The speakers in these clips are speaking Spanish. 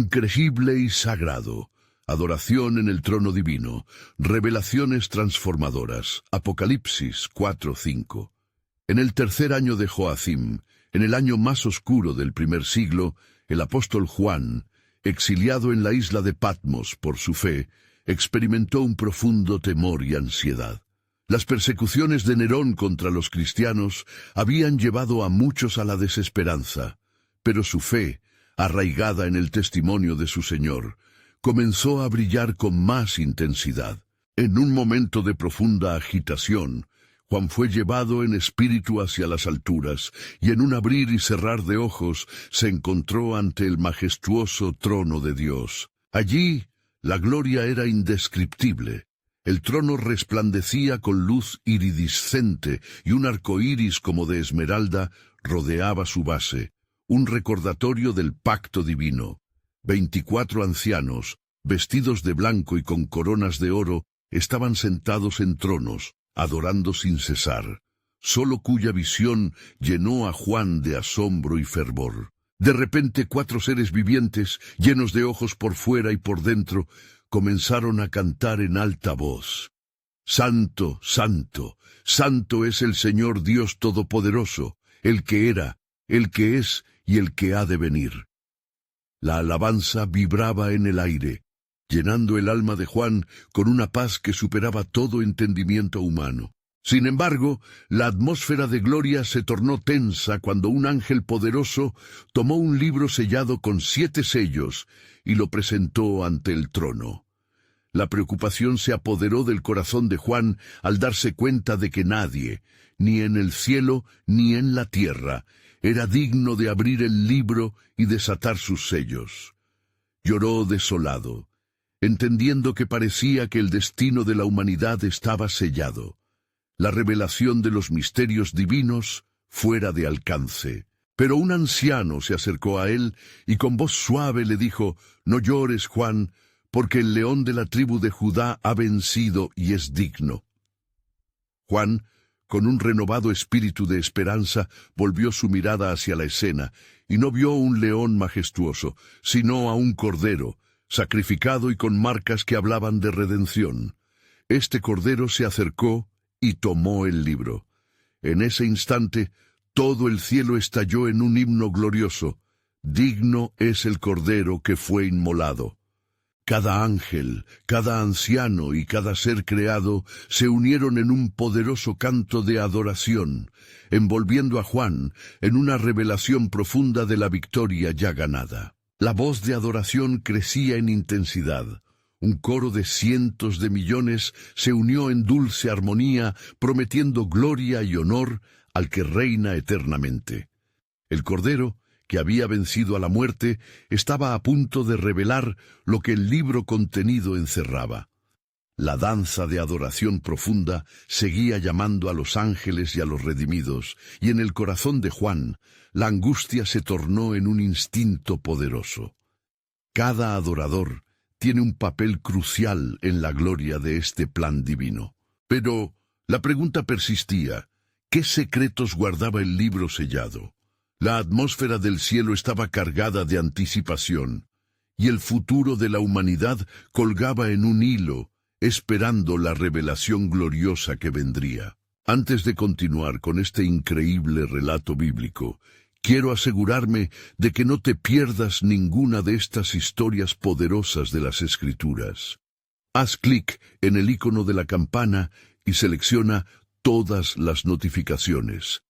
increíble y sagrado, adoración en el trono divino, revelaciones transformadoras, Apocalipsis 4:5. En el tercer año de Joacim, en el año más oscuro del primer siglo, el apóstol Juan, exiliado en la isla de Patmos por su fe, experimentó un profundo temor y ansiedad. Las persecuciones de Nerón contra los cristianos habían llevado a muchos a la desesperanza, pero su fe, arraigada en el testimonio de su Señor, comenzó a brillar con más intensidad. En un momento de profunda agitación, Juan fue llevado en espíritu hacia las alturas, y en un abrir y cerrar de ojos se encontró ante el majestuoso trono de Dios. Allí, la gloria era indescriptible. El trono resplandecía con luz iridiscente, y un arco iris como de esmeralda rodeaba su base, un recordatorio del pacto divino. 24 ancianos, vestidos de blanco y con coronas de oro, estaban sentados en tronos, adorando sin cesar, solo cuya visión llenó a Juan de asombro y fervor. De repente 4 seres vivientes, llenos de ojos por fuera y por dentro, comenzaron a cantar en alta voz. Santo, santo, santo es el Señor Dios Todopoderoso, el que era, el que es y el que ha de venir. La alabanza vibraba en el aire, llenando el alma de Juan con una paz que superaba todo entendimiento humano. Sin embargo, la atmósfera de gloria se tornó tensa cuando un ángel poderoso tomó un libro sellado con 7 sellos y lo presentó ante el trono. La preocupación se apoderó del corazón de Juan al darse cuenta de que nadie, ni en el cielo ni en la tierra, era digno de abrir el libro y desatar sus sellos. Lloró desolado, entendiendo que parecía que el destino de la humanidad estaba sellado. La revelación de los misterios divinos fuera de alcance. Pero un anciano se acercó a él y con voz suave le dijo: «No llores, Juan, porque el león de la tribu de Judá ha vencido y es digno». Juan, con un renovado espíritu de esperanza, volvió su mirada hacia la escena y no vio un león majestuoso, sino a un cordero, sacrificado y con marcas que hablaban de redención. Este cordero se acercó y tomó el libro. En ese instante, todo el cielo estalló en un himno glorioso. Digno es el cordero que fue inmolado. Cada ángel, cada anciano y cada ser creado se unieron en un poderoso canto de adoración, envolviendo a Juan en una revelación profunda de la victoria ya ganada. La voz de adoración crecía en intensidad. Un coro de cientos de millones se unió en dulce armonía, prometiendo gloria y honor al que reina eternamente. El Cordero, que había vencido a la muerte, estaba a punto de revelar lo que el libro contenido encerraba. La danza de adoración profunda seguía llamando a los ángeles y a los redimidos, y en el corazón de Juan, la angustia se tornó en un instinto poderoso. Cada adorador tiene un papel crucial en la gloria de este plan divino. Pero la pregunta persistía: ¿qué secretos guardaba el libro sellado? La atmósfera del cielo estaba cargada de anticipación, y el futuro de la humanidad colgaba en un hilo, esperando la revelación gloriosa que vendría. Antes de continuar con este increíble relato bíblico, quiero asegurarme de que no te pierdas ninguna de estas historias poderosas de las Escrituras. Haz clic en el icono de la campana y selecciona todas las notificaciones.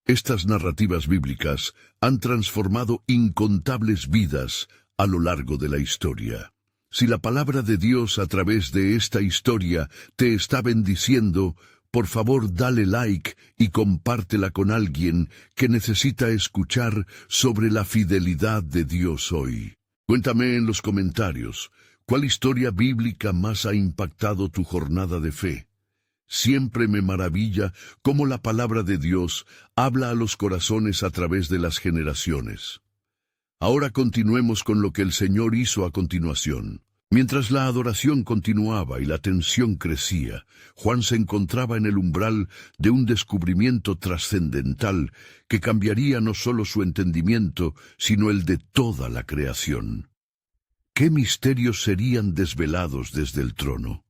Estas narrativas bíblicas han transformado incontables vidas a lo largo de la historia. Si la palabra de Dios a través de esta historia te está bendiciendo, por favor dale like y compártela con alguien que necesita escuchar sobre la fidelidad de Dios hoy. Cuéntame en los comentarios, ¿cuál historia bíblica más ha impactado tu jornada de fe? Siempre me maravilla cómo la palabra de Dios habla a los corazones a través de las generaciones. Ahora continuemos con lo que el Señor hizo a continuación. Mientras la adoración continuaba y la tensión crecía, Juan se encontraba en el umbral de un descubrimiento trascendental que cambiaría no solo su entendimiento, sino el de toda la creación. ¿Qué misterios serían desvelados desde el trono?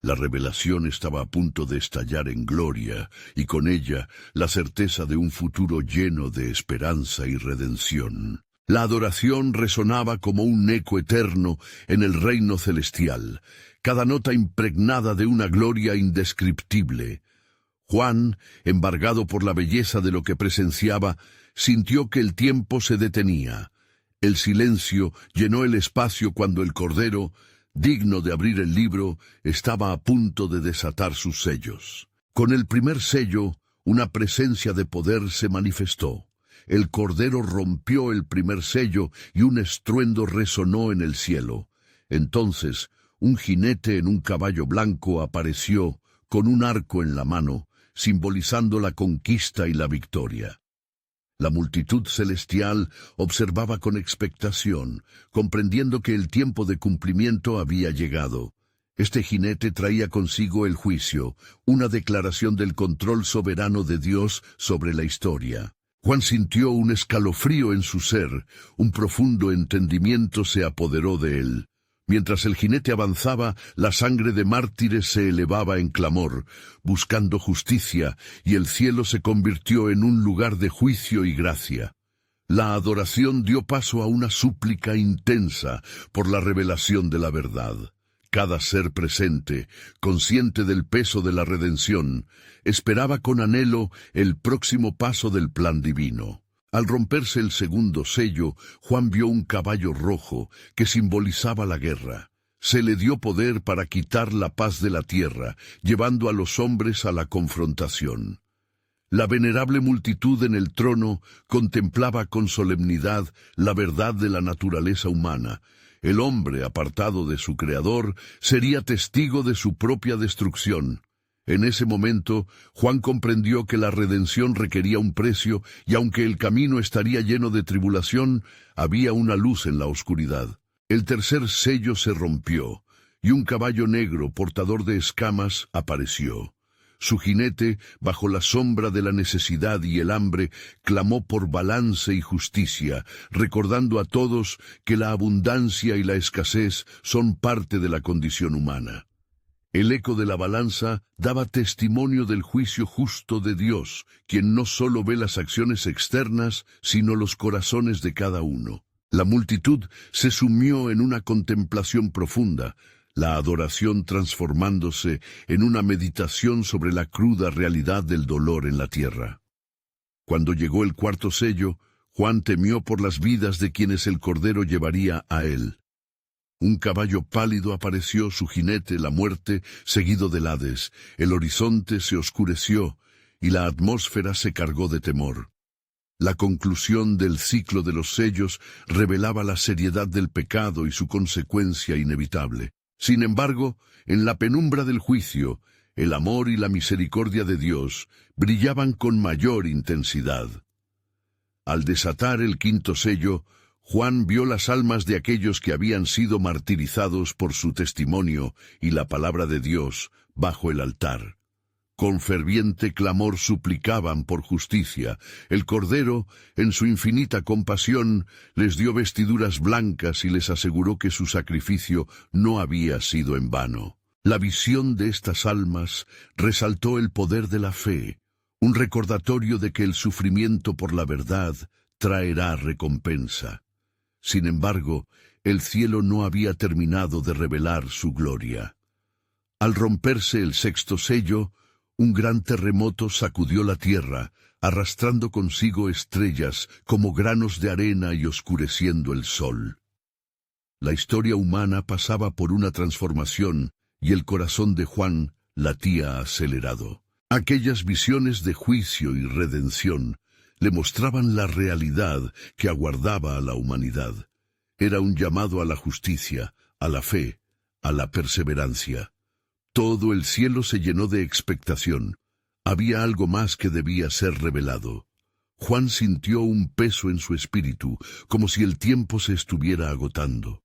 La revelación estaba a punto de estallar en gloria, y con ella la certeza de un futuro lleno de esperanza y redención. La adoración resonaba como un eco eterno en el reino celestial, cada nota impregnada de una gloria indescriptible. Juan, embargado por la belleza de lo que presenciaba, sintió que el tiempo se detenía. El silencio llenó el espacio cuando el Cordero, digno de abrir el libro, estaba a punto de desatar sus sellos. Con el primer sello, una presencia de poder se manifestó. El Cordero rompió el primer sello y un estruendo resonó en el cielo. Entonces, un jinete en un caballo blanco apareció, con un arco en la mano, simbolizando la conquista y la victoria. La multitud celestial observaba con expectación, comprendiendo que el tiempo de cumplimiento había llegado. Este jinete traía consigo el juicio, una declaración del control soberano de Dios sobre la historia. Juan sintió un escalofrío en su ser, un profundo entendimiento se apoderó de él. Mientras el jinete avanzaba, la sangre de mártires se elevaba en clamor, buscando justicia, y el cielo se convirtió en un lugar de juicio y gracia. La adoración dio paso a una súplica intensa por la revelación de la verdad. Cada ser presente, consciente del peso de la redención, esperaba con anhelo el próximo paso del plan divino. Al romperse el segundo sello, Juan vio un caballo rojo que simbolizaba la guerra. Se le dio poder para quitar la paz de la tierra, llevando a los hombres a la confrontación. La venerable multitud en el trono contemplaba con solemnidad la verdad de la naturaleza humana. El hombre, apartado de su Creador, sería testigo de su propia destrucción. En ese momento, Juan comprendió que la redención requería un precio, y aunque el camino estaría lleno de tribulación, había una luz en la oscuridad. El tercer sello se rompió, y un caballo negro portador de escamas apareció. Su jinete, bajo la sombra de la necesidad y el hambre, clamó por balance y justicia, recordando a todos que la abundancia y la escasez son parte de la condición humana. El eco de la balanza daba testimonio del juicio justo de Dios, quien no solo ve las acciones externas, sino los corazones de cada uno. La multitud se sumió en una contemplación profunda, la adoración transformándose en una meditación sobre la cruda realidad del dolor en la tierra. Cuando llegó el cuarto sello, Juan temió por las vidas de quienes el Cordero llevaría a él. Un caballo pálido apareció, su jinete, la muerte, seguido del Hades. El horizonte se oscureció y la atmósfera se cargó de temor. La conclusión del ciclo de los sellos revelaba la seriedad del pecado y su consecuencia inevitable. Sin embargo, en la penumbra del juicio, el amor y la misericordia de Dios brillaban con mayor intensidad. Al desatar el quinto sello, Juan vio las almas de aquellos que habían sido martirizados por su testimonio y la palabra de Dios bajo el altar. Con ferviente clamor suplicaban por justicia. El Cordero, en su infinita compasión, les dio vestiduras blancas y les aseguró que su sacrificio no había sido en vano. La visión de estas almas resaltó el poder de la fe, un recordatorio de que el sufrimiento por la verdad traerá recompensa. Sin embargo, el cielo no había terminado de revelar su gloria. Al romperse el sexto sello, un gran terremoto sacudió la tierra, arrastrando consigo estrellas como granos de arena y oscureciendo el sol. La historia humana pasaba por una transformación y el corazón de Juan latía acelerado. Aquellas visiones de juicio y redención le mostraban la realidad que aguardaba a la humanidad. Era un llamado a la justicia, a la fe, a la perseverancia. Todo el cielo se llenó de expectación. Había algo más que debía ser revelado. Juan sintió un peso en su espíritu, como si el tiempo se estuviera agotando.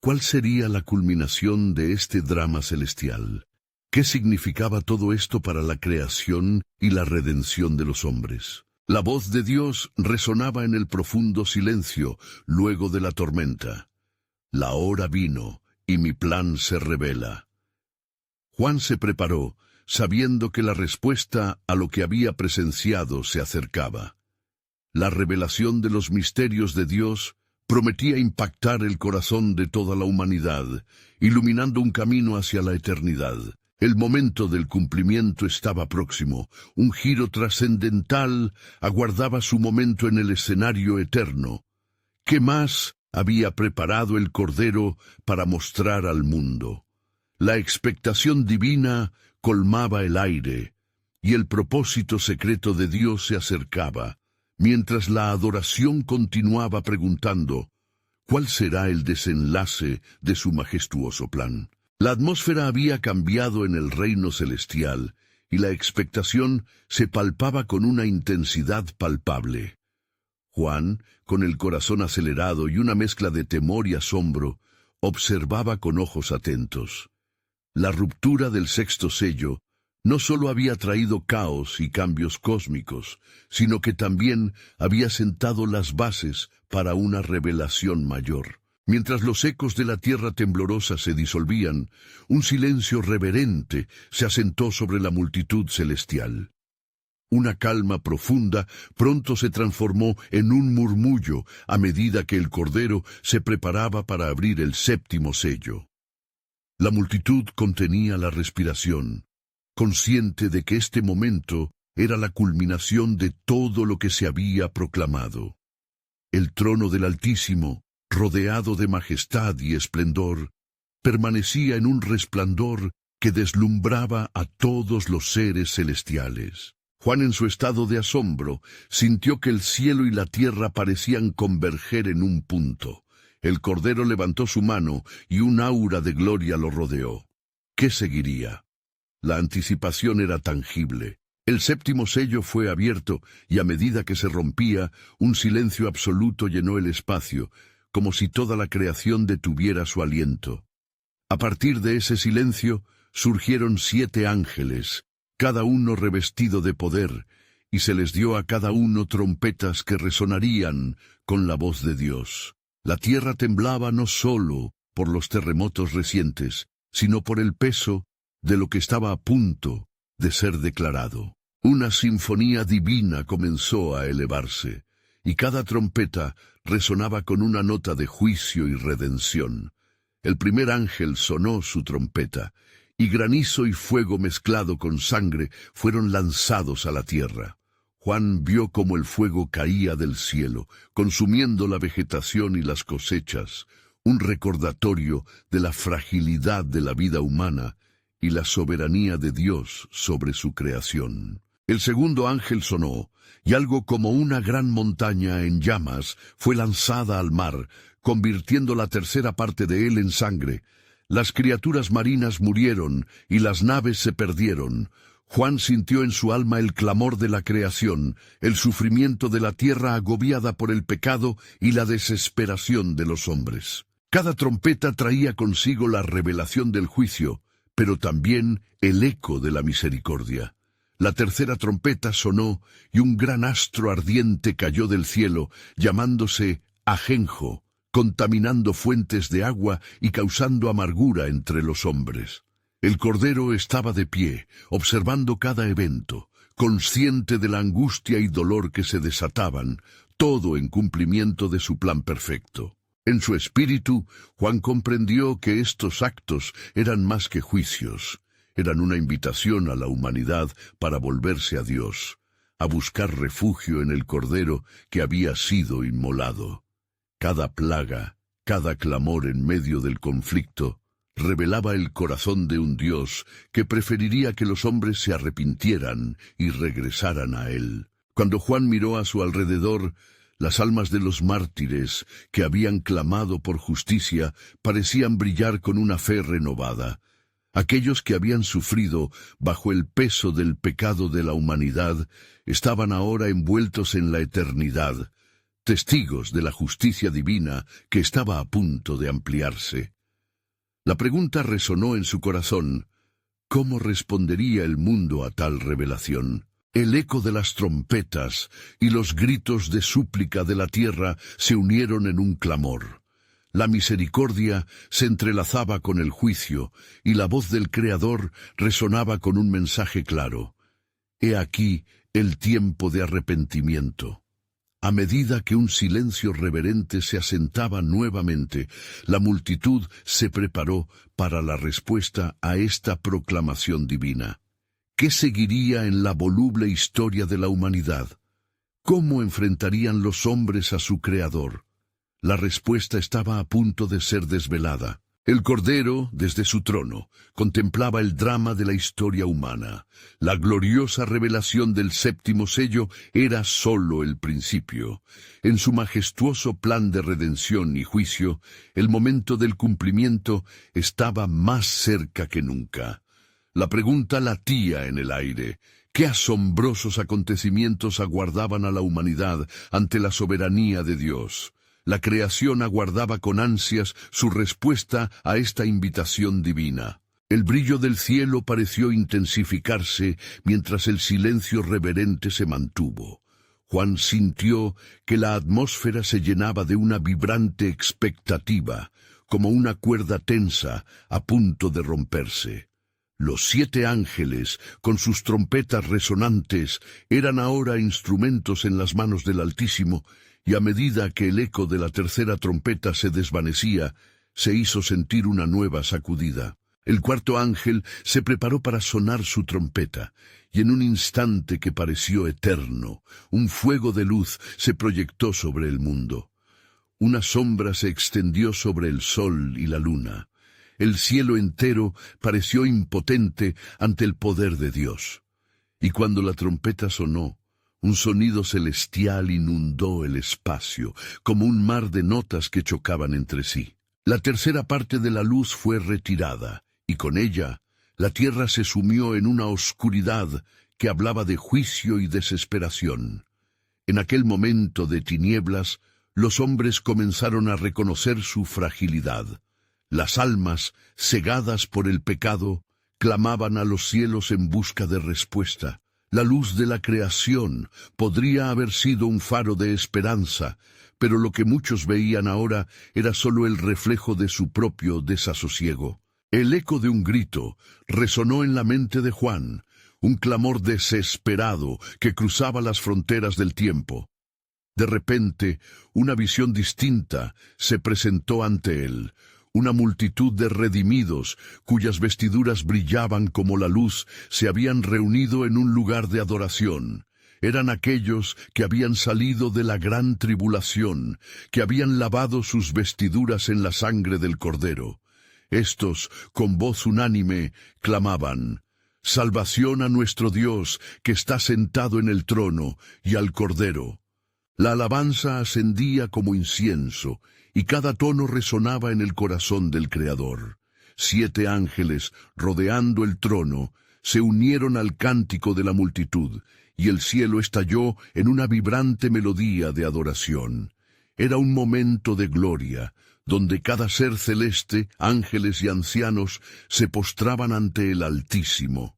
¿Cuál sería la culminación de este drama celestial? ¿Qué significaba todo esto para la creación y la redención de los hombres? La voz de Dios resonaba en el profundo silencio, luego de la tormenta. La hora vino, y mi plan se revela. Juan se preparó, sabiendo que la respuesta a lo que había presenciado se acercaba. La revelación de los misterios de Dios prometía impactar el corazón de toda la humanidad, iluminando un camino hacia la eternidad. El momento del cumplimiento estaba próximo. Un giro trascendental aguardaba su momento en el escenario eterno. ¿Qué más había preparado el Cordero para mostrar al mundo? La expectación divina colmaba el aire, y el propósito secreto de Dios se acercaba, mientras la adoración continuaba preguntando, ¿cuál será el desenlace de su majestuoso plan? La atmósfera había cambiado en el reino celestial, y la expectación se palpaba con una intensidad palpable. Juan, con el corazón acelerado y una mezcla de temor y asombro, observaba con ojos atentos. La ruptura del sexto sello no solo había traído caos y cambios cósmicos, sino que también había sentado las bases para una revelación mayor. Mientras los ecos de la tierra temblorosa se disolvían, un silencio reverente se asentó sobre la multitud celestial. Una calma profunda pronto se transformó en un murmullo a medida que el Cordero se preparaba para abrir el séptimo sello. La multitud contenía la respiración, consciente de que este momento era la culminación de todo lo que se había proclamado. El trono del Altísimo, rodeado de majestad y esplendor, permanecía en un resplandor que deslumbraba a todos los seres celestiales. Juan, en su estado de asombro, sintió que el cielo y la tierra parecían converger en un punto. El Cordero levantó su mano y un aura de gloria lo rodeó. ¿Qué seguiría? La anticipación era tangible. El séptimo sello fue abierto y a medida que se rompía, un silencio absoluto llenó el espacio, como si toda la creación detuviera su aliento. A partir de ese silencio surgieron 7 ángeles, cada uno revestido de poder, y se les dio a cada uno trompetas que resonarían con la voz de Dios. La tierra temblaba no solo por los terremotos recientes, sino por el peso de lo que estaba a punto de ser declarado. Una sinfonía divina comenzó a elevarse, y cada trompeta resonaba con una nota de juicio y redención. El primer ángel sonó su trompeta, y granizo y fuego mezclado con sangre fueron lanzados a la tierra. Juan vio cómo el fuego caía del cielo, consumiendo la vegetación y las cosechas, un recordatorio de la fragilidad de la vida humana y la soberanía de Dios sobre su creación. El segundo ángel sonó, y algo como una gran montaña en llamas fue lanzada al mar, convirtiendo la tercera parte de él en sangre. Las criaturas marinas murieron y las naves se perdieron. Juan sintió en su alma el clamor de la creación, el sufrimiento de la tierra agobiada por el pecado y la desesperación de los hombres. Cada trompeta traía consigo la revelación del juicio, pero también el eco de la misericordia. La tercera trompeta sonó y un gran astro ardiente cayó del cielo, llamándose Ajenjo, contaminando fuentes de agua y causando amargura entre los hombres. El Cordero estaba de pie, observando cada evento, consciente de la angustia y dolor que se desataban, todo en cumplimiento de su plan perfecto. En su espíritu, Juan comprendió que estos actos eran más que juicios, eran una invitación a la humanidad para volverse a Dios, a buscar refugio en el Cordero que había sido inmolado. Cada plaga, cada clamor en medio del conflicto, revelaba el corazón de un Dios que preferiría que los hombres se arrepintieran y regresaran a Él. Cuando Juan miró a su alrededor, las almas de los mártires que habían clamado por justicia parecían brillar con una fe renovada. Aquellos que habían sufrido bajo el peso del pecado de la humanidad estaban ahora envueltos en la eternidad, testigos de la justicia divina que estaba a punto de ampliarse. La pregunta resonó en su corazón: ¿cómo respondería el mundo a tal revelación? El eco de las trompetas y los gritos de súplica de la tierra se unieron en un clamor. La misericordia se entrelazaba con el juicio, y la voz del Creador resonaba con un mensaje claro. He aquí el tiempo de arrepentimiento. A medida que un silencio reverente se asentaba nuevamente, la multitud se preparó para la respuesta a esta proclamación divina. ¿Qué seguiría en la voluble historia de la humanidad? ¿Cómo enfrentarían los hombres a su Creador? La respuesta estaba a punto de ser desvelada. El Cordero, desde su trono, contemplaba el drama de la historia humana. La gloriosa revelación del séptimo sello era sólo el principio. En su majestuoso plan de redención y juicio, el momento del cumplimiento estaba más cerca que nunca. La pregunta latía en el aire. ¿Qué asombrosos acontecimientos aguardaban a la humanidad ante la soberanía de Dios? La creación aguardaba con ansias su respuesta a esta invitación divina. El brillo del cielo pareció intensificarse mientras el silencio reverente se mantuvo. Juan sintió que la atmósfera se llenaba de una vibrante expectativa, como una cuerda tensa a punto de romperse. Los 7 ángeles, con sus trompetas resonantes, eran ahora instrumentos en las manos del Altísimo, y a medida que el eco de la tercera trompeta se desvanecía, se hizo sentir una nueva sacudida. El cuarto ángel se preparó para sonar su trompeta, y en un instante que pareció eterno, un fuego de luz se proyectó sobre el mundo. Una sombra se extendió sobre el sol y la luna. El cielo entero pareció impotente ante el poder de Dios. Y cuando la trompeta sonó, un sonido celestial inundó el espacio, como un mar de notas que chocaban entre sí. La tercera parte de la luz fue retirada, y con ella, la tierra se sumió en una oscuridad que hablaba de juicio y desesperación. En aquel momento de tinieblas, los hombres comenzaron a reconocer su fragilidad. Las almas, cegadas por el pecado, clamaban a los cielos en busca de respuesta. La luz de la creación podría haber sido un faro de esperanza, pero lo que muchos veían ahora era solo el reflejo de su propio desasosiego. El eco de un grito resonó en la mente de Juan, un clamor desesperado que cruzaba las fronteras del tiempo. De repente, una visión distinta se presentó ante él. Una multitud de redimidos, cuyas vestiduras brillaban como la luz, se habían reunido en un lugar de adoración. Eran aquellos que habían salido de la gran tribulación, que habían lavado sus vestiduras en la sangre del Cordero. Estos, con voz unánime, clamaban: «Salvación a nuestro Dios, que está sentado en el trono, y al Cordero». La alabanza ascendía como incienso, y cada tono resonaba en el corazón del Creador. 7 ángeles, rodeando el trono, se unieron al cántico de la multitud, y el cielo estalló en una vibrante melodía de adoración. Era un momento de gloria, donde cada ser celeste, ángeles y ancianos, se postraban ante el Altísimo.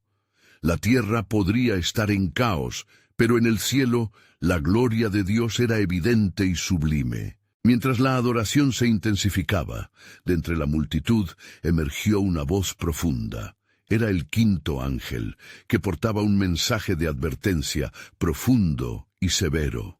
La tierra podría estar en caos, pero en el cielo la gloria de Dios era evidente y sublime. Mientras la adoración se intensificaba, de entre la multitud emergió una voz profunda. Era el 5.º ángel, que portaba un mensaje de advertencia profundo y severo.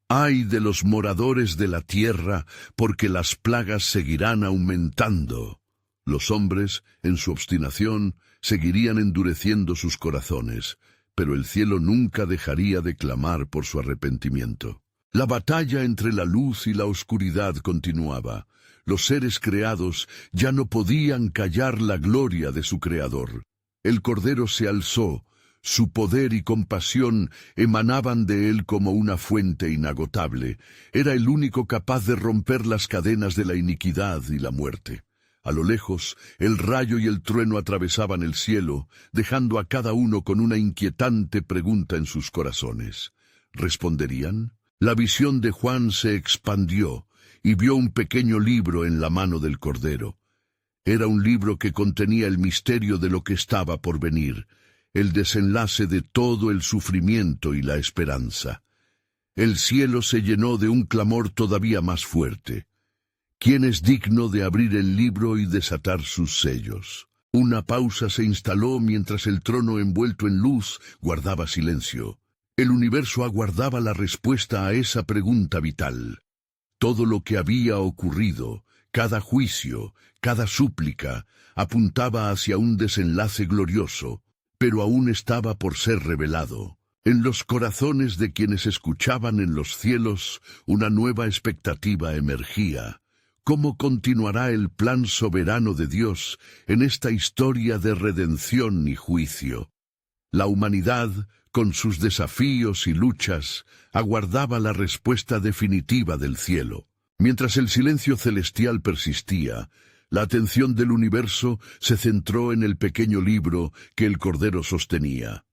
¡Ay de los moradores de la tierra, porque las plagas seguirán aumentando! Los hombres, en su obstinación, seguirían endureciendo sus corazones, pero el cielo nunca dejaría de clamar por su arrepentimiento. La batalla entre la luz y la oscuridad continuaba. Los seres creados ya no podían callar la gloria de su Creador. El Cordero se alzó, su poder y compasión emanaban de él como una fuente inagotable. Era el único capaz de romper las cadenas de la iniquidad y la muerte. A lo lejos, el rayo y el trueno atravesaban el cielo, dejando a cada uno con una inquietante pregunta en sus corazones. ¿Responderían? La visión de Juan se expandió y vio un pequeño libro en la mano del Cordero. Era un libro que contenía el misterio de lo que estaba por venir, el desenlace de todo el sufrimiento y la esperanza. El cielo se llenó de un clamor todavía más fuerte. ¿Quién es digno de abrir el libro y desatar sus sellos? Una pausa se instaló mientras el trono envuelto en luz guardaba silencio. El universo aguardaba la respuesta a esa pregunta vital. Todo lo que había ocurrido, cada juicio, cada súplica, apuntaba hacia un desenlace glorioso, pero aún estaba por ser revelado. En los corazones de quienes escuchaban en los cielos, una nueva expectativa emergía. ¿Cómo continuará el plan soberano de Dios en esta historia de redención y juicio? La humanidad, con sus desafíos y luchas, aguardaba la respuesta definitiva del cielo. Mientras el silencio celestial persistía, la atención del universo se centró en el pequeño libro que el Cordero sostenía.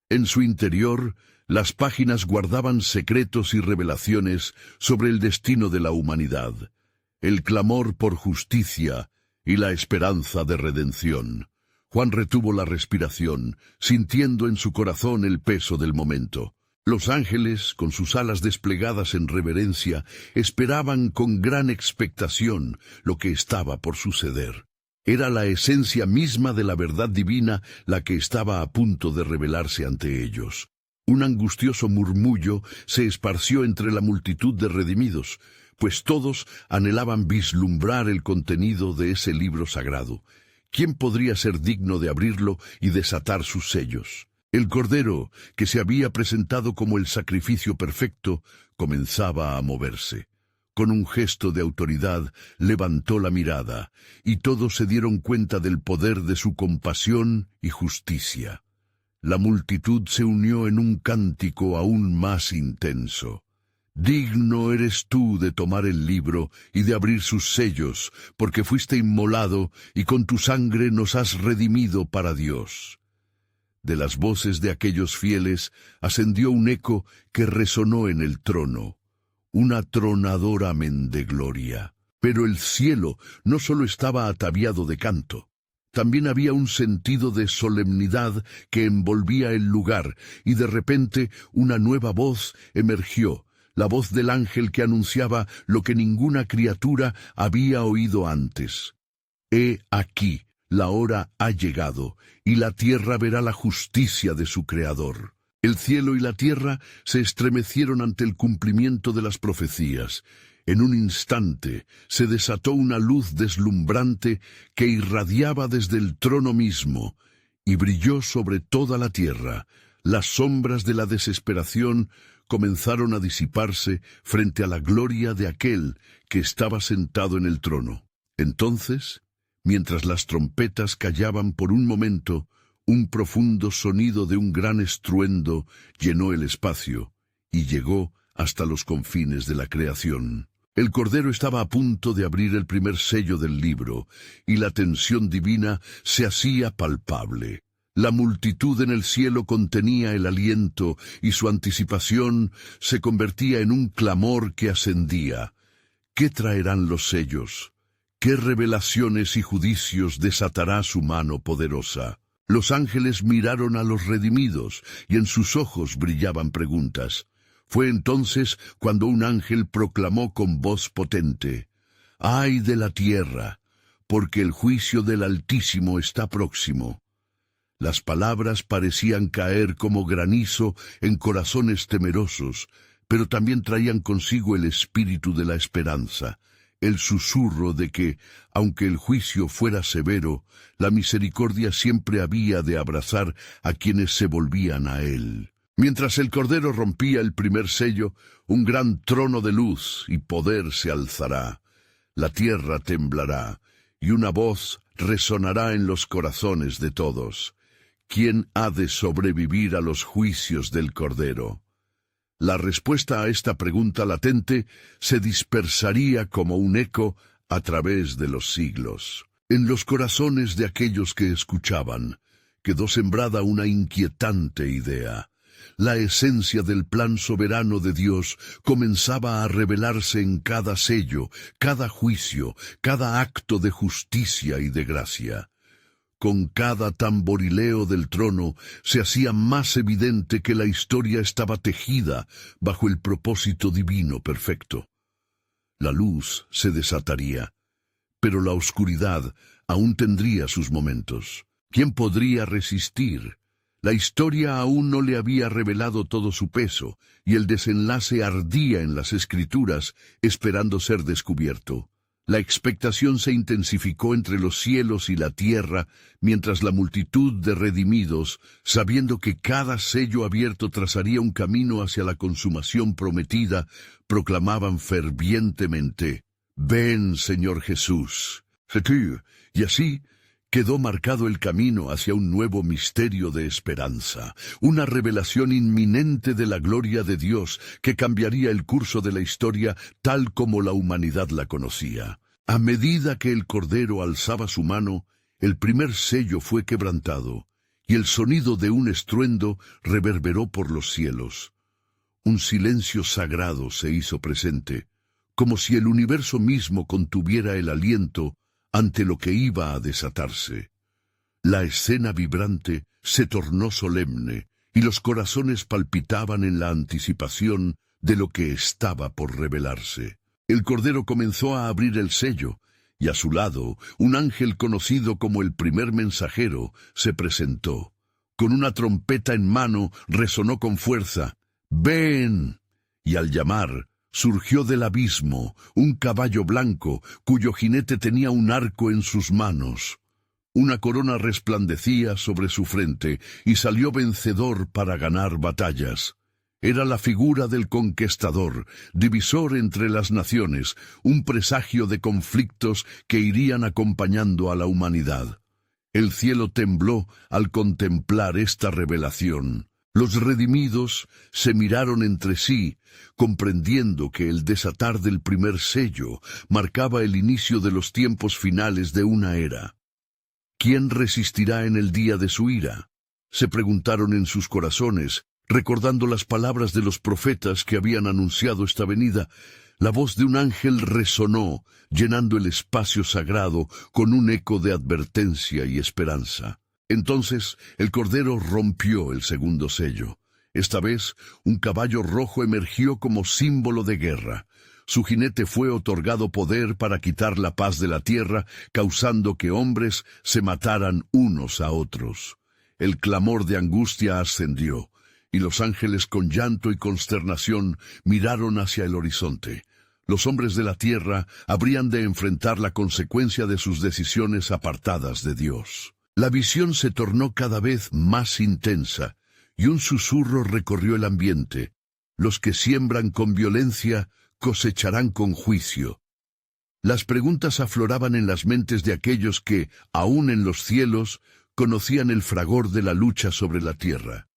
En su interior, las páginas guardaban secretos y revelaciones sobre el destino de la humanidad, el clamor por justicia y la esperanza de redención. Juan retuvo la respiración, sintiendo en su corazón el peso del momento. Los ángeles, con sus alas desplegadas en reverencia, esperaban con gran expectación lo que estaba por suceder. Era la esencia misma de la verdad divina la que estaba a punto de revelarse ante ellos. Un angustioso murmullo se esparció entre la multitud de redimidos, pues todos anhelaban vislumbrar el contenido de ese libro sagrado. ¿Quién podría ser digno de abrirlo y desatar sus sellos? El Cordero, que se había presentado como el sacrificio perfecto, comenzaba a moverse. Con un gesto de autoridad, levantó la mirada, y todos se dieron cuenta del poder de su compasión y justicia. La multitud se unió en un cántico aún más intenso. Digno eres tú de tomar el libro y de abrir sus sellos, porque fuiste inmolado y con tu sangre nos has redimido para Dios. De las voces de aquellos fieles ascendió un eco que resonó en el trono, un atronador amén de gloria. Pero el cielo no solo estaba ataviado de canto, también había un sentido de solemnidad que envolvía el lugar, y de repente una nueva voz emergió, la voz del ángel que anunciaba lo que ninguna criatura había oído antes. He aquí, la hora ha llegado, y la tierra verá la justicia de su Creador. El cielo y la tierra se estremecieron ante el cumplimiento de las profecías. En un instante se desató una luz deslumbrante que irradiaba desde el trono mismo, y brilló sobre toda la tierra. Las sombras de la desesperación comenzaron a disiparse frente a la gloria de aquel que estaba sentado en el trono. Entonces, mientras las trompetas callaban por un momento, un profundo sonido de un gran estruendo llenó el espacio y llegó hasta los confines de la creación. El Cordero estaba a punto de abrir el primer sello del libro, y la tensión divina se hacía palpable. La multitud en el cielo contenía el aliento, y su anticipación se convertía en un clamor que ascendía. ¿Qué traerán los sellos? ¿Qué revelaciones y juicios desatará su mano poderosa? Los ángeles miraron a los redimidos, y en sus ojos brillaban preguntas. Fue entonces cuando un ángel proclamó con voz potente: «¡Ay de la tierra! Porque el juicio del Altísimo está próximo». Las palabras parecían caer como granizo en corazones temerosos, pero también traían consigo el espíritu de la esperanza, el susurro de que, aunque el juicio fuera severo, la misericordia siempre había de abrazar a quienes se volvían a él. Mientras el Cordero rompía el primer sello, un gran trono de luz y poder se alzará. La tierra temblará, y una voz resonará en los corazones de todos. ¿Quién ha de sobrevivir a los juicios del Cordero? La respuesta a esta pregunta latente se dispersaría como un eco a través de los siglos. En los corazones de aquellos que escuchaban, quedó sembrada una inquietante idea. La esencia del plan soberano de Dios comenzaba a revelarse en cada sello, cada juicio, cada acto de justicia y de gracia. Con cada tamborileo del trono se hacía más evidente que la historia estaba tejida bajo el propósito divino perfecto. La luz se desataría, pero la oscuridad aún tendría sus momentos. ¿Quién podría resistir? La historia aún no le había revelado todo su peso, y el desenlace ardía en las Escrituras, esperando ser descubierto. La expectación se intensificó entre los cielos y la tierra, mientras la multitud de redimidos, sabiendo que cada sello abierto trazaría un camino hacia la consumación prometida, proclamaban fervientemente: «Ven, Señor Jesús». Y así quedó marcado el camino hacia un nuevo misterio de esperanza, una revelación inminente de la gloria de Dios que cambiaría el curso de la historia tal como la humanidad la conocía. A medida que el Cordero alzaba su mano, el primer sello fue quebrantado, y el sonido de un estruendo reverberó por los cielos. Un silencio sagrado se hizo presente, como si el universo mismo contuviera el aliento ante lo que iba a desatarse. La escena vibrante se tornó solemne, y los corazones palpitaban en la anticipación de lo que estaba por revelarse. El Cordero comenzó a abrir el sello, y a su lado, un ángel conocido como el primer mensajero se presentó. Con una trompeta en mano resonó con fuerza: «¡Ven!». Y al llamar, surgió del abismo un caballo blanco, cuyo jinete tenía un arco en sus manos. Una corona resplandecía sobre su frente, y salió vencedor para ganar batallas. Era la figura del conquistador, divisor entre las naciones, un presagio de conflictos que irían acompañando a la humanidad. El cielo tembló al contemplar esta revelación. Los redimidos se miraron entre sí, comprendiendo que el desatar del primer sello marcaba el inicio de los tiempos finales de una era. ¿Quién resistirá en el día de su ira?, se preguntaron en sus corazones, recordando las palabras de los profetas que habían anunciado esta venida. La voz de un ángel resonó, llenando el espacio sagrado con un eco de advertencia y esperanza. Entonces el Cordero rompió el segundo sello. Esta vez, un caballo rojo emergió como símbolo de guerra. Su jinete fue otorgado poder para quitar la paz de la tierra, causando que hombres se mataran unos a otros. El clamor de angustia ascendió, y los ángeles con llanto y consternación miraron hacia el horizonte. Los hombres de la tierra habrían de enfrentar la consecuencia de sus decisiones apartadas de Dios. La visión se tornó cada vez más intensa, y un susurro recorrió el ambiente: «Los que siembran con violencia cosecharán con juicio». Las preguntas afloraban en las mentes de aquellos que, aún en los cielos, conocían el fragor de la lucha sobre la tierra.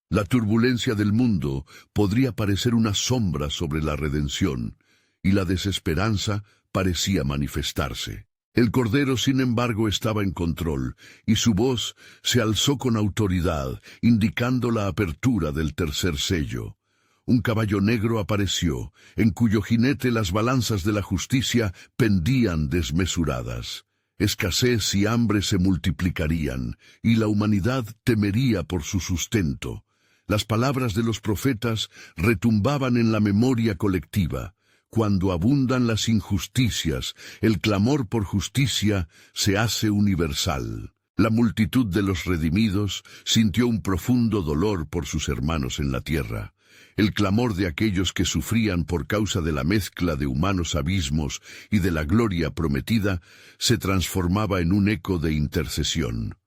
La turbulencia del mundo podría parecer una sombra sobre la redención, y la desesperanza parecía manifestarse. El Cordero, sin embargo, estaba en control, y su voz se alzó con autoridad, indicando la apertura del tercer sello. Un caballo negro apareció, en cuyo jinete las balanzas de la justicia pendían desmesuradas. Escasez y hambre se multiplicarían, y la humanidad temería por su sustento. Las palabras de los profetas retumbaban en la memoria colectiva. Cuando abundan las injusticias, el clamor por justicia se hace universal. La multitud de los redimidos sintió un profundo dolor por sus hermanos en la tierra. El clamor de aquellos que sufrían por causa de la mezcla de humanos abismos y de la gloria prometida se transformaba en un eco de intercesión.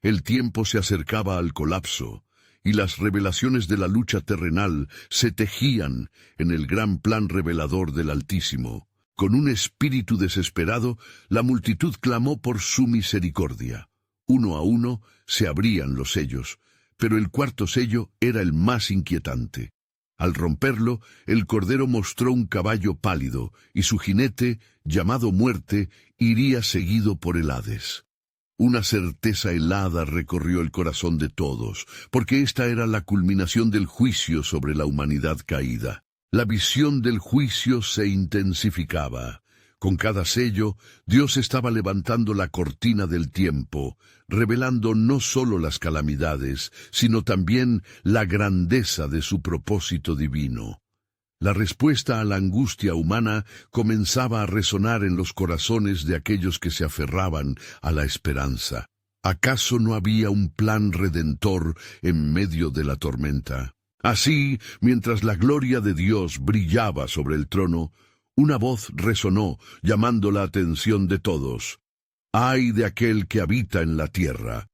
El tiempo se acercaba al colapso, y las revelaciones de la lucha terrenal se tejían en el gran plan revelador del Altísimo. Con un espíritu desesperado, la multitud clamó por su misericordia. Uno a uno se abrían los sellos, pero el cuarto sello era el más inquietante. Al romperlo, el Cordero mostró un caballo pálido, y su jinete, llamado Muerte, iría seguido por el Hades. Una certeza helada recorrió el corazón de todos, porque esta era la culminación del juicio sobre la humanidad caída. La visión del juicio se intensificaba. Con cada sello, Dios estaba levantando la cortina del tiempo, revelando no solo las calamidades, sino también la grandeza de su propósito divino. La respuesta a la angustia humana comenzaba a resonar en los corazones de aquellos que se aferraban a la esperanza. ¿Acaso no había un plan redentor en medio de la tormenta? Así, mientras la gloria de Dios brillaba sobre el trono, una voz resonó, llamando la atención de todos. ¡Ay de aquel que habita en la tierra!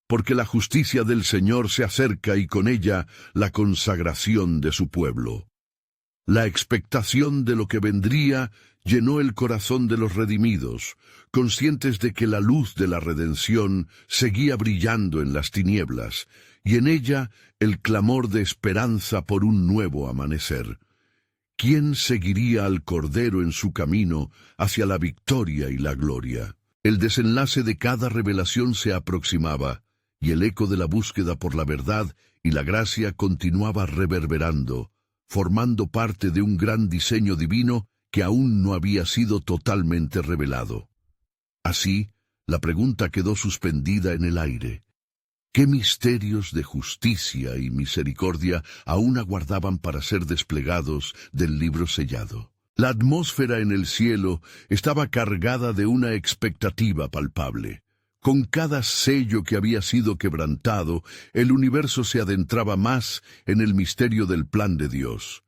Porque la justicia del Señor se acerca y con ella la consagración de su pueblo. La expectación de lo que vendría llenó el corazón de los redimidos, conscientes de que la luz de la redención seguía brillando en las tinieblas, y en ella el clamor de esperanza por un nuevo amanecer. ¿Quién seguiría al Cordero en su camino hacia la victoria y la gloria? El desenlace de cada revelación se aproximaba, y el eco de la búsqueda por la verdad y la gracia continuaba reverberando, formando parte de un gran diseño divino que aún no había sido totalmente revelado. Así, la pregunta quedó suspendida en el aire. ¿Qué misterios de justicia y misericordia aún aguardaban para ser desplegados del libro sellado? La atmósfera en el cielo estaba cargada de una expectativa palpable. Con cada sello que había sido quebrantado, el universo se adentraba más en el misterio del plan de Dios.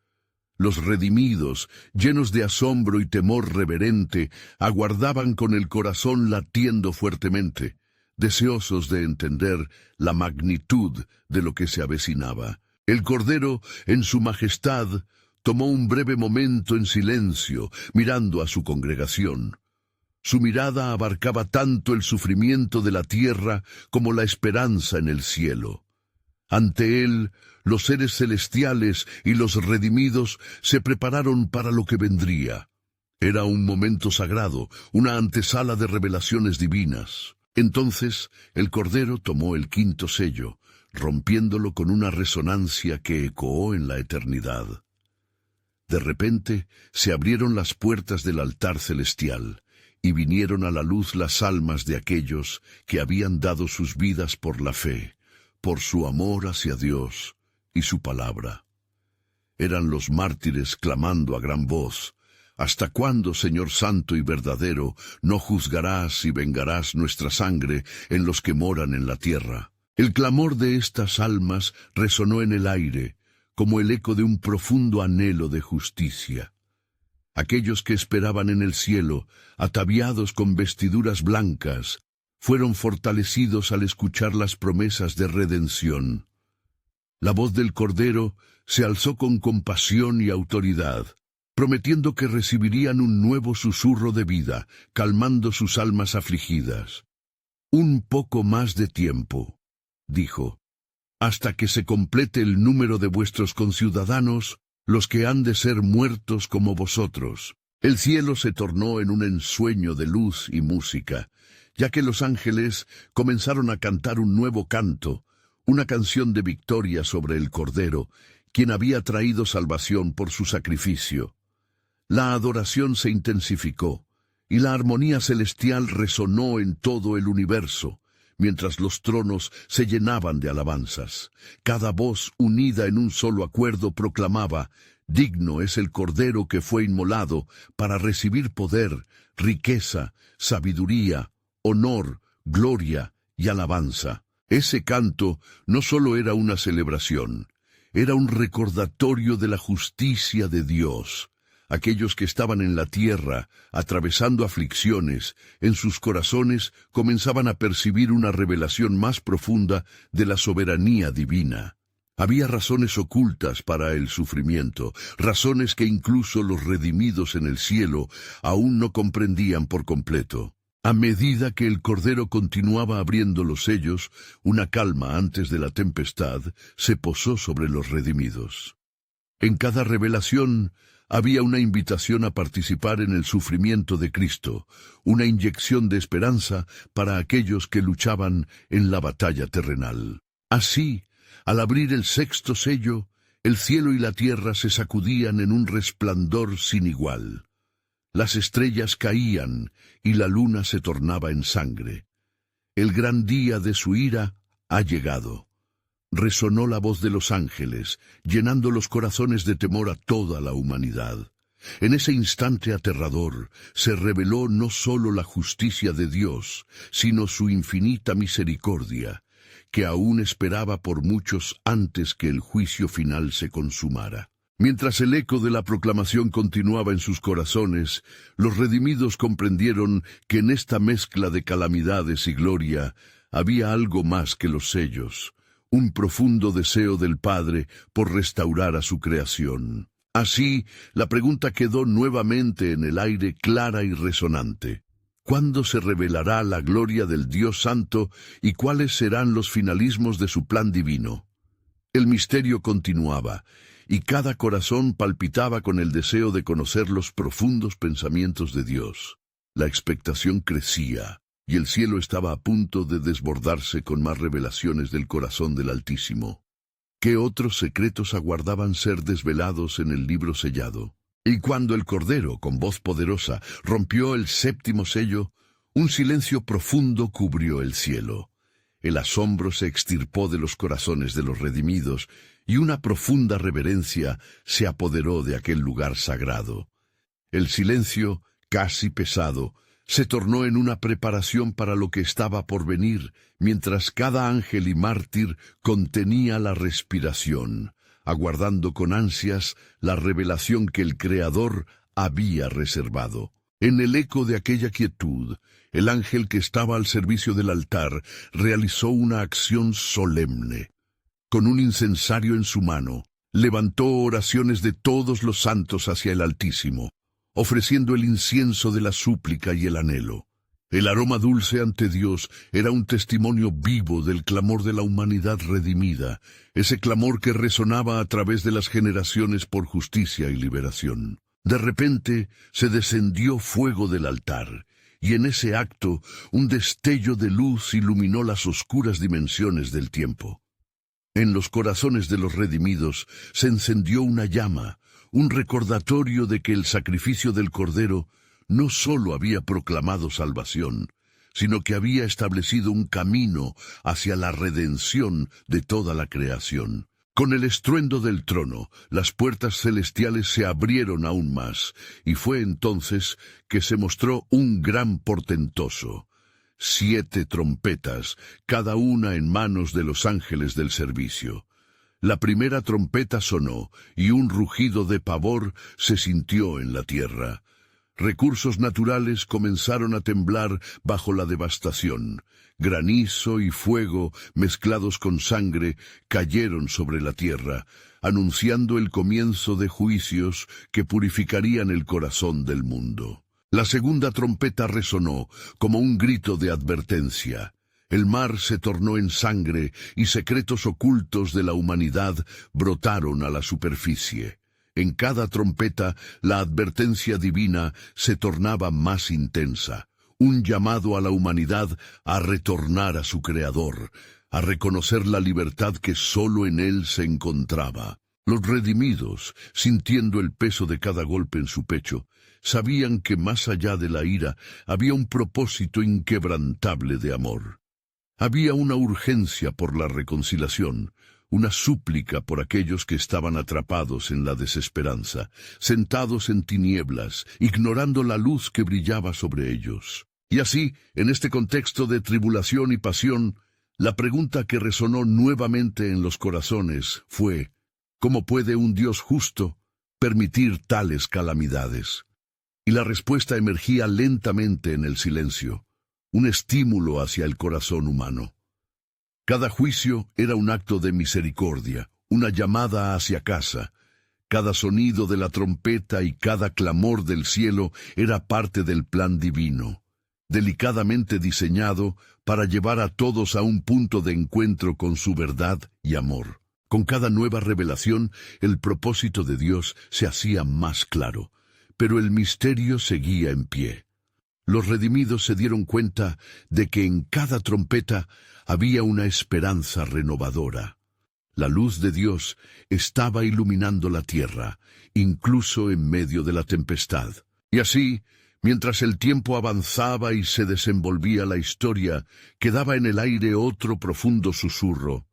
Los redimidos, llenos de asombro y temor reverente, aguardaban con el corazón latiendo fuertemente, deseosos de entender la magnitud de lo que se avecinaba. El Cordero, en su majestad, tomó un breve momento en silencio, mirando a su congregación. Su mirada abarcaba tanto el sufrimiento de la tierra como la esperanza en el cielo. Ante él, los seres celestiales y los redimidos se prepararon para lo que vendría. Era un momento sagrado, una antesala de revelaciones divinas. Entonces, el Cordero tomó el quinto sello, rompiéndolo con una resonancia que ecoó en la eternidad. De repente, se abrieron las puertas del altar celestial, y vinieron a la luz las almas de aquellos que habían dado sus vidas por la fe, por su amor hacia Dios y su palabra. Eran los mártires clamando a gran voz: ¿Hasta cuándo, Señor santo y verdadero, no juzgarás y vengarás nuestra sangre en los que moran en la tierra? El clamor de estas almas resonó en el aire, como el eco de un profundo anhelo de justicia. Aquellos que esperaban en el cielo, ataviados con vestiduras blancas, fueron fortalecidos al escuchar las promesas de redención. La voz del Cordero se alzó con compasión y autoridad, prometiendo que recibirían un nuevo susurro de vida, calmando sus almas afligidas. Un poco más de tiempo, dijo, hasta que se complete el número de vuestros conciudadanos, los que han de ser muertos como vosotros. El cielo se tornó en un ensueño de luz y música, ya que los ángeles comenzaron a cantar un nuevo canto, una canción de victoria sobre el Cordero, quien había traído salvación por su sacrificio. La adoración se intensificó, y la armonía celestial resonó en todo el universo, mientras los tronos se llenaban de alabanzas. Cada voz unida en un solo acuerdo proclamaba: «Digno es el Cordero que fue inmolado para recibir poder, riqueza, sabiduría, honor, gloria y alabanza». Ese canto no solo era una celebración, era un recordatorio de la justicia de Dios. Aquellos que estaban en la tierra, atravesando aflicciones, en sus corazones comenzaban a percibir una revelación más profunda de la soberanía divina. Había razones ocultas para el sufrimiento, razones que incluso los redimidos en el cielo aún no comprendían por completo. A medida que el Cordero continuaba abriendo los sellos, una calma antes de la tempestad se posó sobre los redimidos. En cada revelación había una invitación a participar en el sufrimiento de Cristo, una inyección de esperanza para aquellos que luchaban en la batalla terrenal. Así, al abrir el sexto sello, el cielo y la tierra se sacudían en un resplandor sin igual. Las estrellas caían y la luna se tornaba en sangre. El gran día de su ira ha llegado. Resonó la voz de los ángeles, llenando los corazones de temor a toda la humanidad. En ese instante aterrador se reveló no solo la justicia de Dios, sino su infinita misericordia, que aún esperaba por muchos antes que el juicio final se consumara. Mientras el eco de la proclamación continuaba en sus corazones, los redimidos comprendieron que en esta mezcla de calamidades y gloria había algo más que los sellos, un profundo deseo del Padre por restaurar a su creación. Así, la pregunta quedó nuevamente en el aire clara y resonante. ¿Cuándo se revelará la gloria del Dios Santo y cuáles serán los finalismos de su plan divino? El misterio continuaba, y cada corazón palpitaba con el deseo de conocer los profundos pensamientos de Dios. La expectación crecía, y el cielo estaba a punto de desbordarse con más revelaciones del corazón del Altísimo. ¿Qué otros secretos aguardaban ser desvelados en el libro sellado? Y cuando el Cordero, con voz poderosa, rompió el séptimo sello, un silencio profundo cubrió el cielo. El asombro se extirpó de los corazones de los redimidos, y una profunda reverencia se apoderó de aquel lugar sagrado. El silencio, casi pesado, se tornó en una preparación para lo que estaba por venir, mientras cada ángel y mártir contenía la respiración, aguardando con ansias la revelación que el Creador había reservado. En el eco de aquella quietud, el ángel que estaba al servicio del altar realizó una acción solemne. Con un incensario en su mano, levantó oraciones de todos los santos hacia el Altísimo, ofreciendo el incienso de la súplica y el anhelo. El aroma dulce ante Dios era un testimonio vivo del clamor de la humanidad redimida, ese clamor que resonaba a través de las generaciones por justicia y liberación. De repente se descendió fuego del altar, y en ese acto un destello de luz iluminó las oscuras dimensiones del tiempo. En los corazones de los redimidos se encendió una llama, un recordatorio de que el sacrificio del Cordero no sólo había proclamado salvación, sino que había establecido un camino hacia la redención de toda la creación. Con el estruendo del trono, las puertas celestiales se abrieron aún más, y fue entonces que se mostró un gran portentoso. 7 trompetas, cada una en manos de los ángeles del servicio. La primera trompeta sonó, y un rugido de pavor se sintió en la tierra. Recursos naturales comenzaron a temblar bajo la devastación. Granizo y fuego, mezclados con sangre, cayeron sobre la tierra, anunciando el comienzo de juicios que purificarían el corazón del mundo. La segunda trompeta resonó como un grito de advertencia. El mar se tornó en sangre y secretos ocultos de la humanidad brotaron a la superficie. En cada trompeta, la advertencia divina se tornaba más intensa, un llamado a la humanidad a retornar a su Creador, a reconocer la libertad que sólo en Él se encontraba. Los redimidos, sintiendo el peso de cada golpe en su pecho, sabían que más allá de la ira había un propósito inquebrantable de amor. Había una urgencia por la reconciliación, una súplica por aquellos que estaban atrapados en la desesperanza, sentados en tinieblas, ignorando la luz que brillaba sobre ellos. Y así, en este contexto de tribulación y pasión, la pregunta que resonó nuevamente en los corazones fue: ¿cómo puede un Dios justo permitir tales calamidades? Y la respuesta emergía lentamente en el silencio, un estímulo hacia el corazón humano. Cada juicio era un acto de misericordia, una llamada hacia casa. Cada sonido de la trompeta y cada clamor del cielo era parte del plan divino, delicadamente diseñado para llevar a todos a un punto de encuentro con su verdad y amor. Con cada nueva revelación, el propósito de Dios se hacía más claro, pero el misterio seguía en pie. Los redimidos se dieron cuenta de que en cada trompeta había una esperanza renovadora. La luz de Dios estaba iluminando la tierra, incluso en medio de la tempestad. Y así, mientras el tiempo avanzaba y se desenvolvía la historia, quedaba en el aire otro profundo susurro.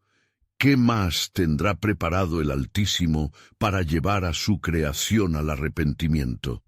¿qué más tendrá preparado el Altísimo para llevar a su creación al arrepentimiento?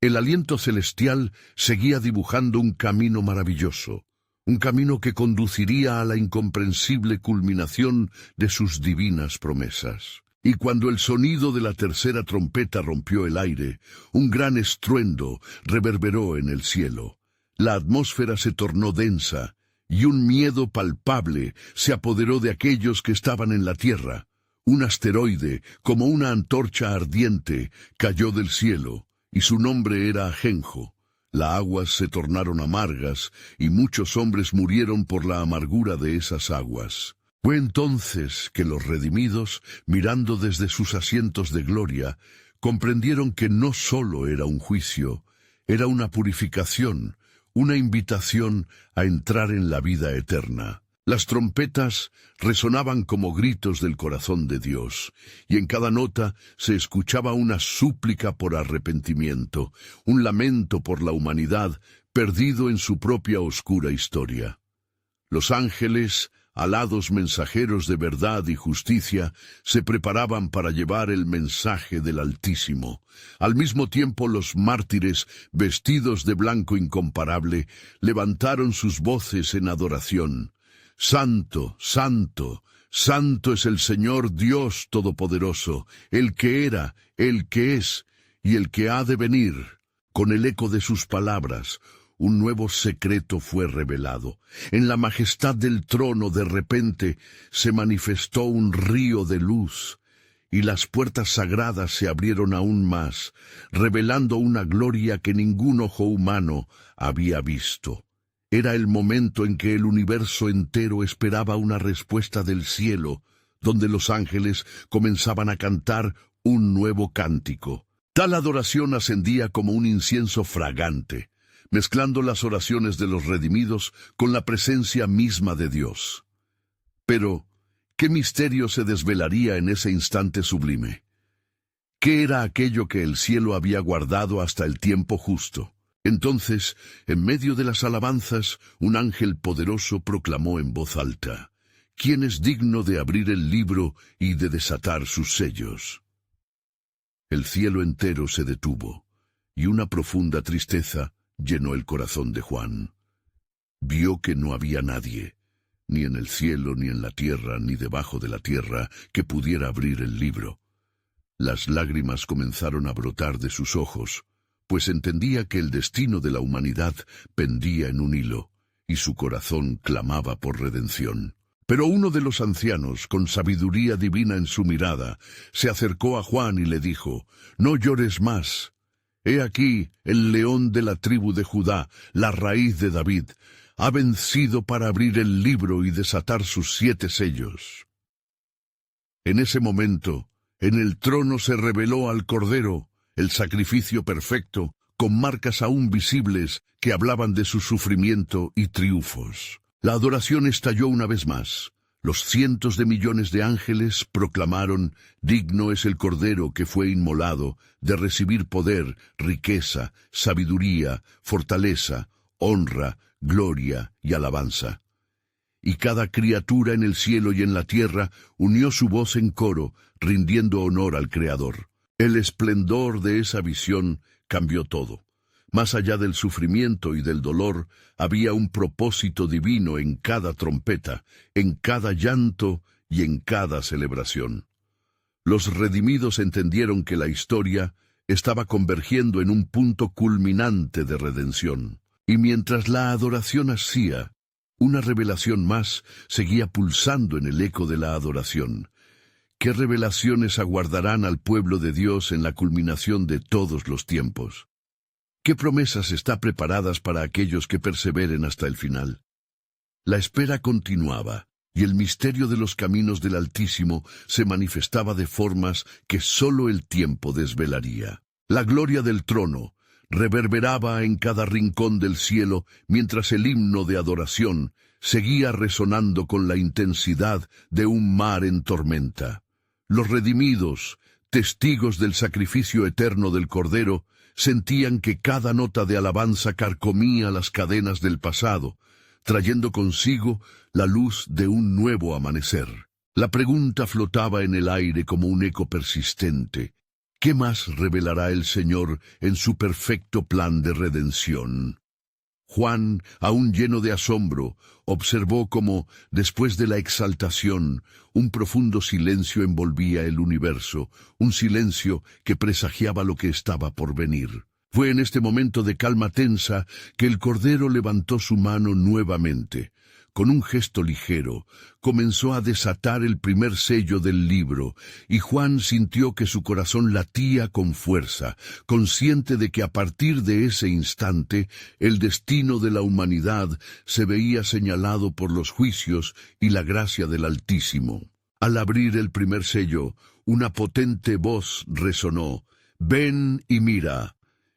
El aliento celestial seguía dibujando un camino maravilloso, un camino que conduciría a la incomprensible culminación de sus divinas promesas. Y cuando el sonido de la tercera trompeta rompió el aire, un gran estruendo reverberó en el cielo. La atmósfera se tornó densa, y un miedo palpable se apoderó de aquellos que estaban en la tierra. Un asteroide, como una antorcha ardiente, cayó del cielo, y su nombre era Ajenjo. Las aguas se tornaron amargas, y muchos hombres murieron por la amargura de esas aguas. Fue entonces que los redimidos, mirando desde sus asientos de gloria, comprendieron que no solo era un juicio, era una purificación, una invitación a entrar en la vida eterna. Las trompetas resonaban como gritos del corazón de Dios, y en cada nota se escuchaba una súplica por arrepentimiento, un lamento por la humanidad perdido en su propia oscura historia. Los ángeles, alados mensajeros de verdad y justicia, se preparaban para llevar el mensaje del Altísimo. Al mismo tiempo los mártires, vestidos de blanco incomparable, levantaron sus voces en adoración. Santo, santo, santo es el Señor Dios Todopoderoso, el que era, el que es y el que ha de venir. Con el eco de sus palabras, un nuevo secreto fue revelado. En la majestad del trono de repente se manifestó un río de luz, y las puertas sagradas se abrieron aún más, revelando una gloria que ningún ojo humano había visto. Era el momento en que el universo entero esperaba una respuesta del cielo, donde los ángeles comenzaban a cantar un nuevo cántico. Tal adoración ascendía como un incienso fragante, mezclando las oraciones de los redimidos con la presencia misma de Dios. Pero, ¿qué misterio se desvelaría en ese instante sublime? ¿Qué era aquello que el cielo había guardado hasta el tiempo justo? Entonces, en medio de las alabanzas, un ángel poderoso proclamó en voz alta: ¿Quién es digno de abrir el libro y de desatar sus sellos? El cielo entero se detuvo, y una profunda tristeza llenó el corazón de Juan. Vio que no había nadie, ni en el cielo, ni en la tierra, ni debajo de la tierra, que pudiera abrir el libro. Las lágrimas comenzaron a brotar de sus ojos, pues entendía que el destino de la humanidad pendía en un hilo, y su corazón clamaba por redención. Pero uno de los ancianos, con sabiduría divina en su mirada, se acercó a Juan y le dijo: «No llores más. He aquí el león de la tribu de Judá, la raíz de David, ha vencido para abrir el libro y desatar sus 7 sellos». En ese momento, en el trono se reveló al Cordero, el sacrificio perfecto, con marcas aún visibles que hablaban de su sufrimiento y triunfos. La adoración estalló una vez más. Los cientos de millones de ángeles proclamaron: «Digno es el Cordero que fue inmolado de recibir poder, riqueza, sabiduría, fortaleza, honra, gloria y alabanza». Y cada criatura en el cielo y en la tierra unió su voz en coro, rindiendo honor al Creador. El esplendor de esa visión cambió todo. Más allá del sufrimiento y del dolor, había un propósito divino en cada trompeta, en cada llanto y en cada celebración. Los redimidos entendieron que la historia estaba convergiendo en un punto culminante de redención. Y mientras la adoración hacía, una revelación más seguía pulsando en el eco de la adoración. ¿Qué revelaciones aguardarán al pueblo de Dios en la culminación de todos los tiempos? ¿Qué promesas están preparadas para aquellos que perseveren hasta el final? La espera continuaba, y el misterio de los caminos del Altísimo se manifestaba de formas que sólo el tiempo desvelaría. La gloria del trono reverberaba en cada rincón del cielo, mientras el himno de adoración seguía resonando con la intensidad de un mar en tormenta. Los redimidos, testigos del sacrificio eterno del Cordero, sentían que cada nota de alabanza carcomía las cadenas del pasado, trayendo consigo la luz de un nuevo amanecer. La pregunta flotaba en el aire como un eco persistente. ¿Qué más revelará el Señor en su perfecto plan de redención? Juan, aún lleno de asombro, observó cómo, después de la exaltación, un profundo silencio envolvía el universo, un silencio que presagiaba lo que estaba por venir. Fue en este momento de calma tensa que el Cordero levantó su mano nuevamente. Con un gesto ligero, comenzó a desatar el primer sello del libro, y Juan sintió que su corazón latía con fuerza, consciente de que a partir de ese instante, el destino de la humanidad se veía señalado por los juicios y la gracia del Altísimo. Al abrir el primer sello, una potente voz resonó: «Ven y mira».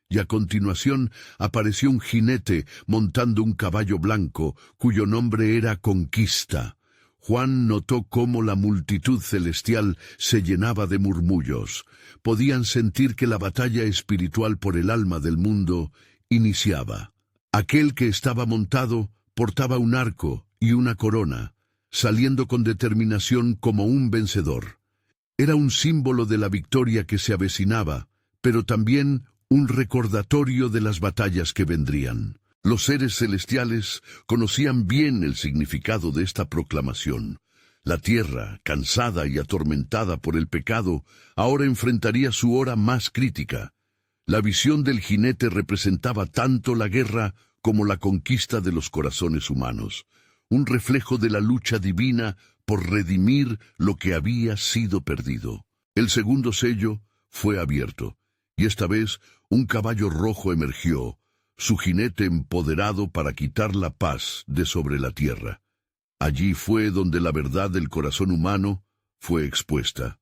Y a continuación apareció un jinete montando un caballo blanco, cuyo nombre era Conquista. Juan notó cómo la multitud celestial se llenaba de murmullos. Podían sentir que la batalla espiritual por el alma del mundo iniciaba. Aquel que estaba montado portaba un arco y una corona, saliendo con determinación como un vencedor. Era un símbolo de la victoria que se avecinaba, pero también un recordatorio de las batallas que vendrían. Los seres celestiales conocían bien el significado de esta proclamación. La tierra, cansada y atormentada por el pecado, ahora enfrentaría su hora más crítica. La visión del jinete representaba tanto la guerra como la conquista de los corazones humanos, un reflejo de la lucha divina por redimir lo que había sido perdido. El segundo sello fue abierto, y esta vez un caballo rojo emergió, su jinete empoderado para quitar la paz de sobre la tierra. Allí fue donde la verdad del corazón humano fue expuesta.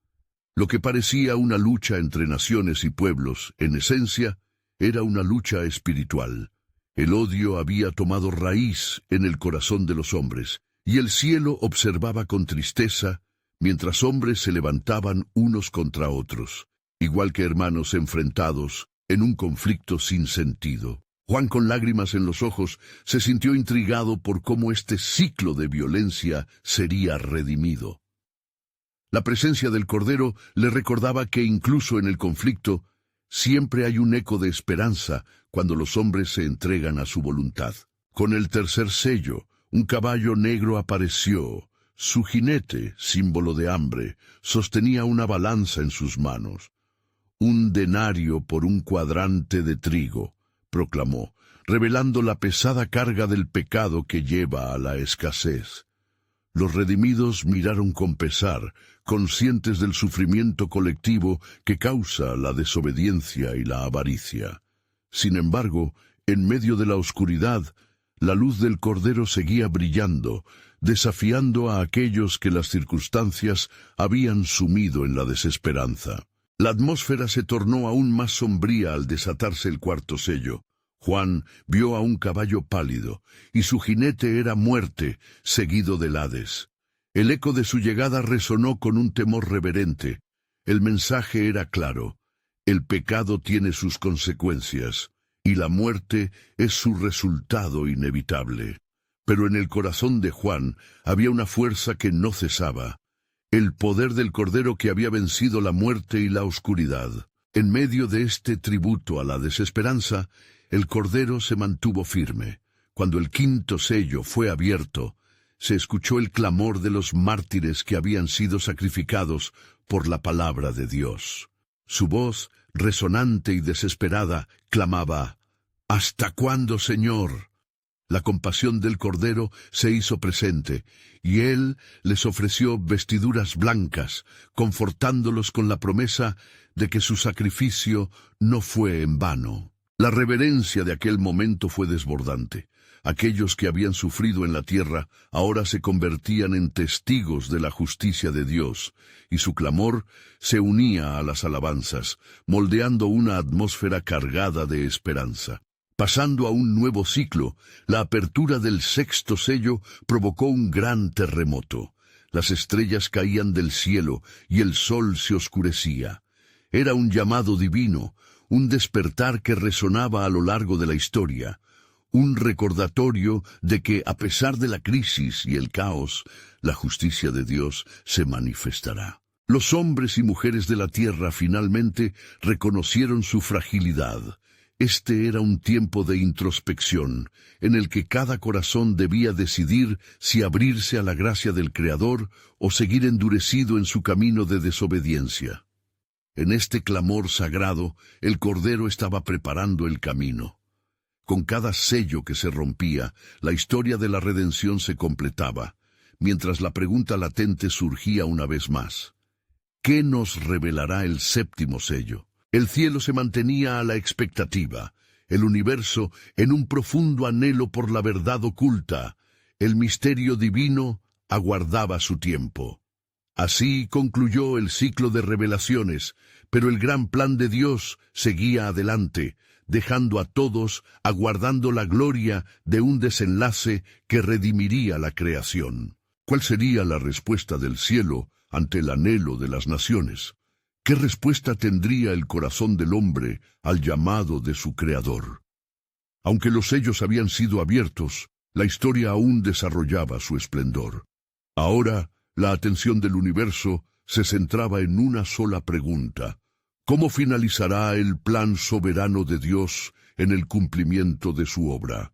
Lo que parecía una lucha entre naciones y pueblos, en esencia, era una lucha espiritual. El odio había tomado raíz en el corazón de los hombres, y el cielo observaba con tristeza, mientras hombres se levantaban unos contra otros, igual que hermanos enfrentados en un conflicto sin sentido. Juan, con lágrimas en los ojos, se sintió intrigado por cómo este ciclo de violencia sería redimido. La presencia del Cordero le recordaba que incluso en el conflicto siempre hay un eco de esperanza cuando los hombres se entregan a su voluntad. Con el tercer sello, un caballo negro apareció. Su jinete, símbolo de hambre, sostenía una balanza en sus manos. «Un denario por un cuadrante de trigo», proclamó, revelando la pesada carga del pecado que lleva a la escasez. Los redimidos miraron con pesar, conscientes del sufrimiento colectivo que causa la desobediencia y la avaricia. Sin embargo, en medio de la oscuridad, la luz del Cordero seguía brillando, desafiando a aquellos que las circunstancias habían sumido en la desesperanza. La atmósfera se tornó aún más sombría al desatarse el cuarto sello. Juan vio a un caballo pálido, y su jinete era Muerte, seguido del Hades. El eco de su llegada resonó con un temor reverente. El mensaje era claro: el pecado tiene sus consecuencias, y la muerte es su resultado inevitable. Pero en el corazón de Juan había una fuerza que no cesaba, el poder del Cordero que había vencido la muerte y la oscuridad. En medio de este tributo a la desesperanza, el Cordero se mantuvo firme. Cuando el quinto sello fue abierto, se escuchó el clamor de los mártires que habían sido sacrificados por la palabra de Dios. Su voz, resonante y desesperada, clamaba: «¿Hasta cuándo, Señor?». La compasión del Cordero se hizo presente, y Él les ofreció vestiduras blancas, confortándolos con la promesa de que su sacrificio no fue en vano. La reverencia de aquel momento fue desbordante. Aquellos que habían sufrido en la tierra ahora se convertían en testigos de la justicia de Dios, y su clamor se unía a las alabanzas, moldeando una atmósfera cargada de esperanza. Pasando a un nuevo ciclo, la apertura del sexto sello provocó un gran terremoto. Las estrellas caían del cielo y el sol se oscurecía. Era un llamado divino, un despertar que resonaba a lo largo de la historia. un recordatorio de que, a pesar de la crisis y el caos, la justicia de Dios se manifestará. Los hombres y mujeres de la tierra finalmente reconocieron su fragilidad. Este era un tiempo de introspección, en el que cada corazón debía decidir si abrirse a la gracia del Creador o seguir endurecido en su camino de desobediencia. En este clamor sagrado, el Cordero estaba preparando el camino. Con cada sello que se rompía, la historia de la redención se completaba, mientras la pregunta latente surgía una vez más. ¿Qué nos revelará el séptimo sello? El cielo se mantenía a la expectativa, el universo en un profundo anhelo por la verdad oculta. El misterio divino aguardaba su tiempo. Así concluyó el ciclo de revelaciones, pero el gran plan de Dios seguía adelante, dejando a todos aguardando la gloria de un desenlace que redimiría la creación. ¿Cuál sería la respuesta del cielo ante el anhelo de las naciones? ¿Qué respuesta tendría el corazón del hombre al llamado de su Creador? Aunque los sellos habían sido abiertos, la historia aún desarrollaba su esplendor. Ahora, la atención del universo se centraba en una sola pregunta: ¿cómo finalizará el plan soberano de Dios en el cumplimiento de su obra?